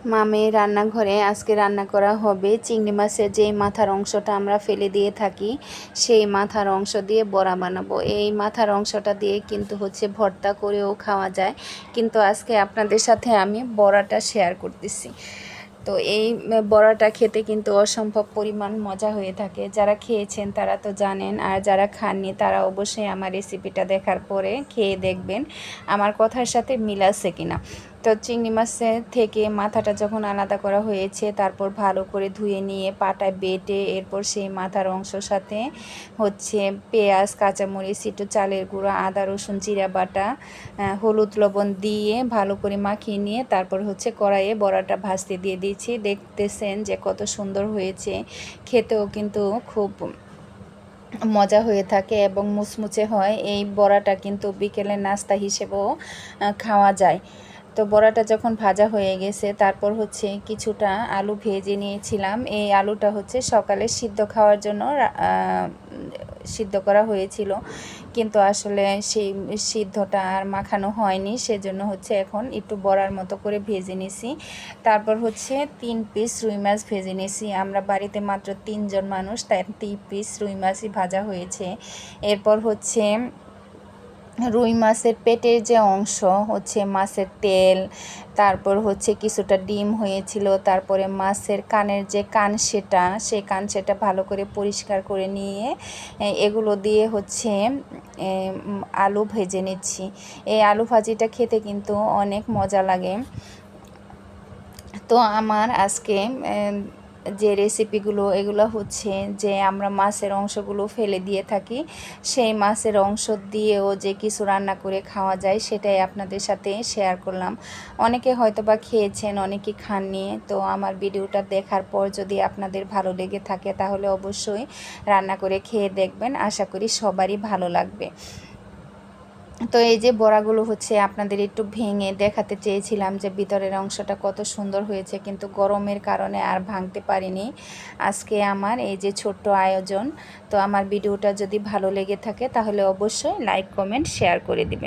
মামের রান্নাঘরে আজকে রান্না করা হবে চিংড়ি মাছের যেই মাথার অংশটা আমরা ফেলে দিয়ে থাকি, সেই মাথার অংশ দিয়ে বড়া বানাবো। এই মাথার অংশটা দিয়ে কিন্তু ভর্তা করেও খাওয়া যায়, কিন্তু আজকে আপনাদের সাথে আমি বড়াটা শেয়ার করতেছি। তো এই বড়াটা খেতে কিন্তু অসম্ভব পরিমাণ মজা হয়ে থাকে। যারা খেয়েছেন তারা তো জানেন, আর যারা খাননি তারা অবশ্যই আমার রেসিপিটা দেখার পরে খেয়ে দেখবেন আমার কথার সাথে মিল আছে কিনা। তো চিংড়ি মাছের থেকে মাথাটা যখন আলাদা করা হয়েছে, তারপর ভালো করে ধুয়ে নিয়ে পাটায় বেটে এরপর সেই মাথার অংশের সাথে পেঁয়াজ, কাঁচামরিচ, একটু চালের গুঁড়ো, আদা রসুন জিরা বাটা, হলুদ লবণ দিয়ে ভালো করে মাখিয়ে নিয়ে তারপর কড়াইয়ে বড়াটা ভাজতে দিয়ে দিয়েছি। দেখতেছেন যে কত সুন্দর হয়েছে, খেতেও কিন্তু খুব মজা হয়ে থাকে এবং মুচমুচে হয়। এই বড়াটা কিন্তু বিকেলের নাস্তা হিসেবেও খাওয়া যায়। তো বড়াটা যখন ভাজা হয়ে গেছে, তারপর কিছুটা আলু ভেজে নিয়েছিলাম। এই আলুটা সকালে সিদ্ধ খাওয়ার জন্য সিদ্ধ করা হয়েছিল, কিন্তু আসলে সেই সিদ্ধটা আর মাখানো হয়নি, সেজন্য এখন একটু বড়ার মতো করে ভেজে নিছি। তারপর 3 পিস রুই মাছ ভেজে নিছি। আমরা বাড়িতে মাত্র 3 জন মানুষ, তাই 3 পিস রুই মাছই ভাজা হয়েছে। এরপর রুই মাছের পেটের যে অংশ মাছের তেল, তারপর কিছুটা ডিম হয়েছিল, তারপরে মাছের কানের যে কানসেটা, সেই কানসেটা ভালো করে পরিষ্কার করে নিয়ে এগুলো দিয়ে আলু ভেজে নিচ্ছি। এই আলু ভাজিটা খেতে কিন্তু অনেক মজা লাগে। তো আমার আজকে যে রেসিপিগুলো, এগুলো যে আমরা মাছের অংশগুলো ফেলে দিয়ে থাকি, সেই মাছের অংশ দিয়েও যে কিছু রান্না করে খাওয়া যায়, সেটাই আপনাদের সাথে শেয়ার করলাম। অনেকে হয়তো বা খেয়েছেন, অনেকে খাননি। তো আমার ভিডিওটা দেখার পর যদি আপনাদের ভালো লেগে থাকে, তাহলে অবশ্যই রান্না করে খেয়ে দেখবেন। আশা করি সবারই ভালো লাগবে। তো এই যে বড়াগুলো আপনাদের একটু ভেঙে দেখাতে চেয়েছিলাম যে ভিতরের অংশটা কত সুন্দর হয়েছে, কিন্তু গরমের কারণে আর ভাঙতে পারিনি। আজকে আমার এই যে ছোট্ট আয়োজন। তো আমার ভিডিওটা যদি ভালো লেগে থাকে, তাহলে অবশ্যই লাইক, কমেন্ট, শেয়ার করে দিবেন।